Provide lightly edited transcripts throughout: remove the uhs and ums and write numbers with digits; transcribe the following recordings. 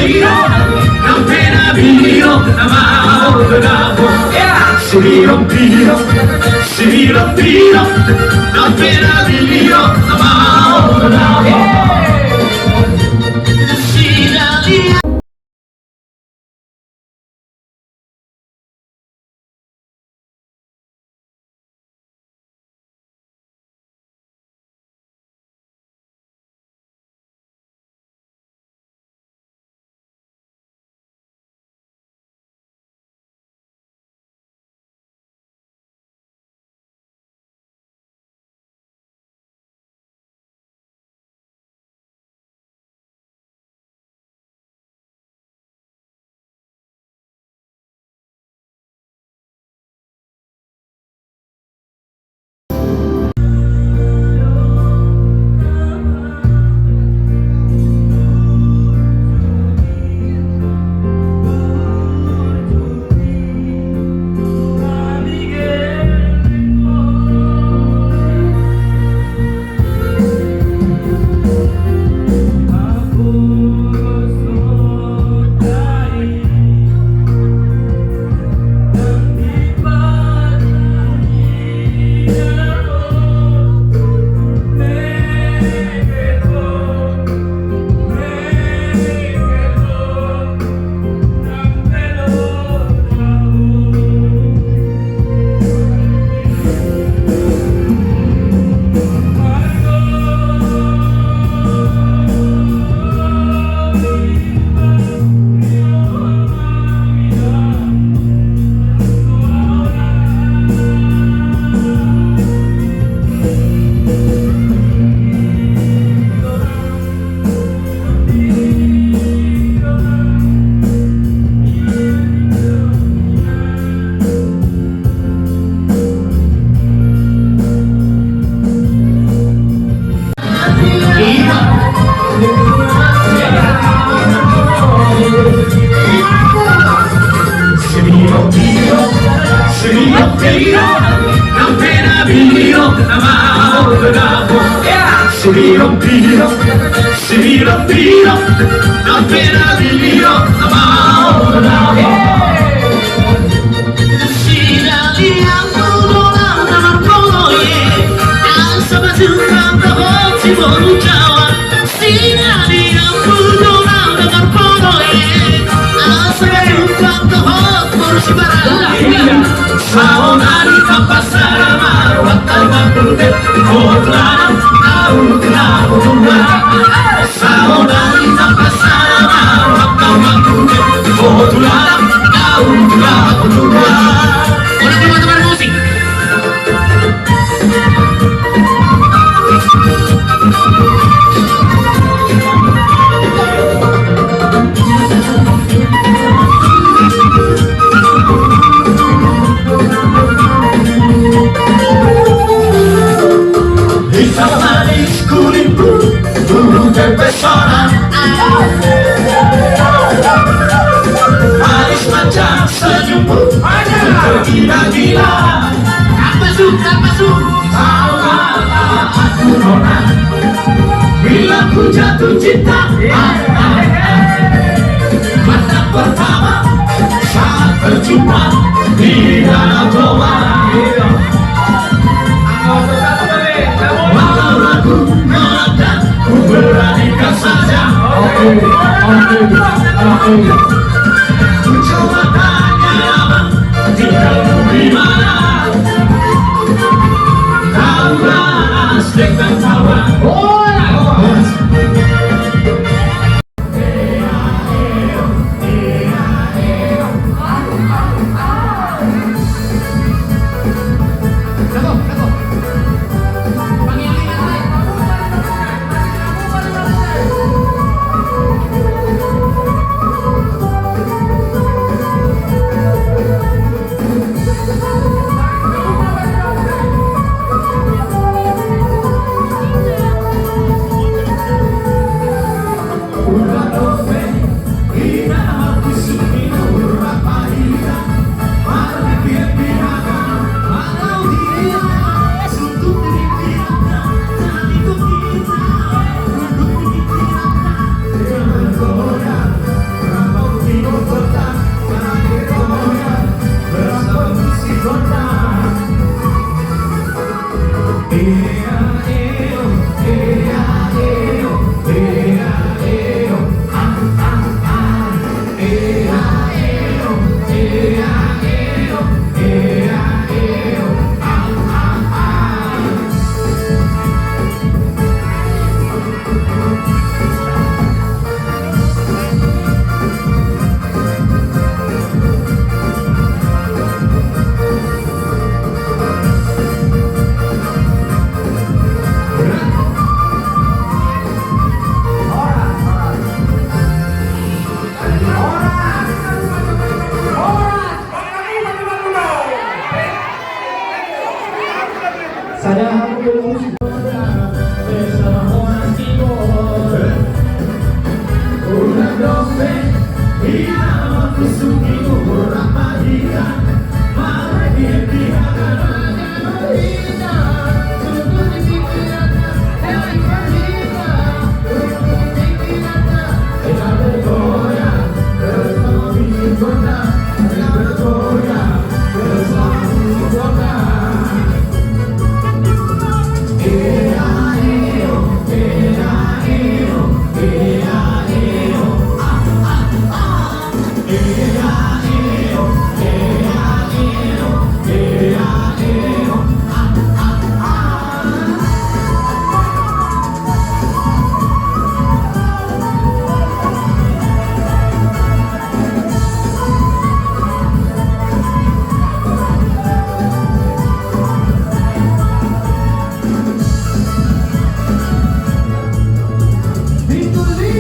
pedirò, non appena vinirò, la mano da si rompirò, non appena vinirò, la mano da si rompirò, non appena vinirò, la mano da si da lì a nudo la marcolo al sabato canto si voluciava si da lì a nudo la marcolo al sabato canto si parla saonari fa passare amaro a talma crute otrano a un clavo saonari fa passare amaro a talma crute otrano a un clavo ora prima di fare musica persona Aris macam senyum gila-gila apa su aku nona bila ku jatuh cinta mata pertama saat berjumpa di dalam goa walau ragu menolak ku beranikan saja ku coba tanya abang tinggalmu di mana kau laras dengan kawan Saya harus Victory!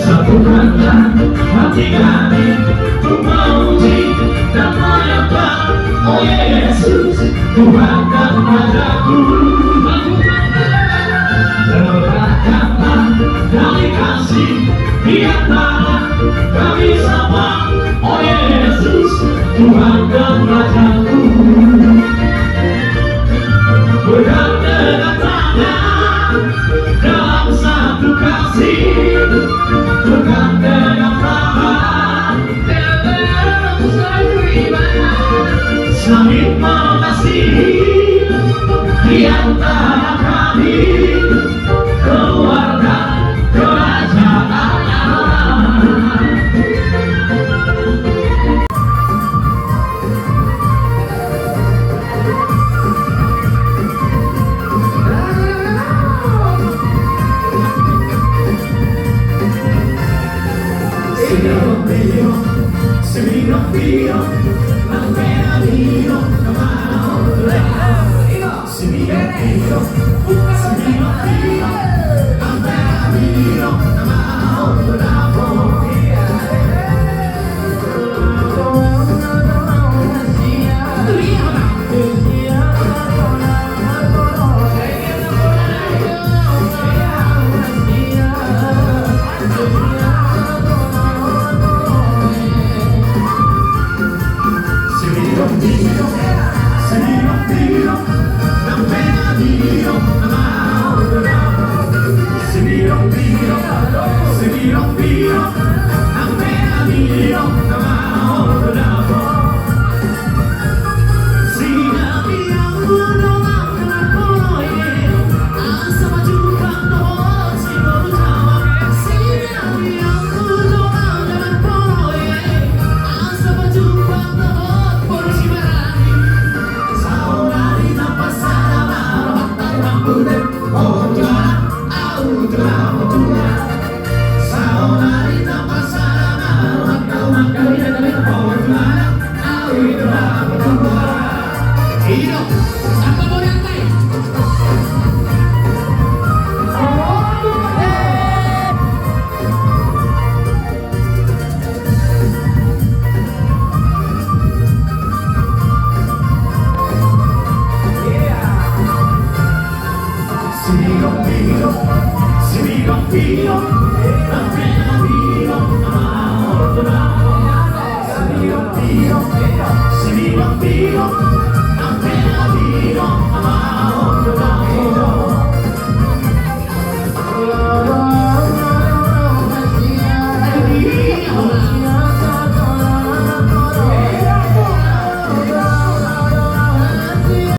Satukanlah hati kami untuk memuji dan menyembah, oh Yesus, Tuhan dan Rajaku. Letakkanlah dari kasih di antara kami semua, oh Yesus, Tuhan dan Rajaku. Bergandengan tangan dalam satu kasih, bergandengan tangan dalam satu ibadah, saling mengasihi di antara kami, keluarga kerajaan Allah.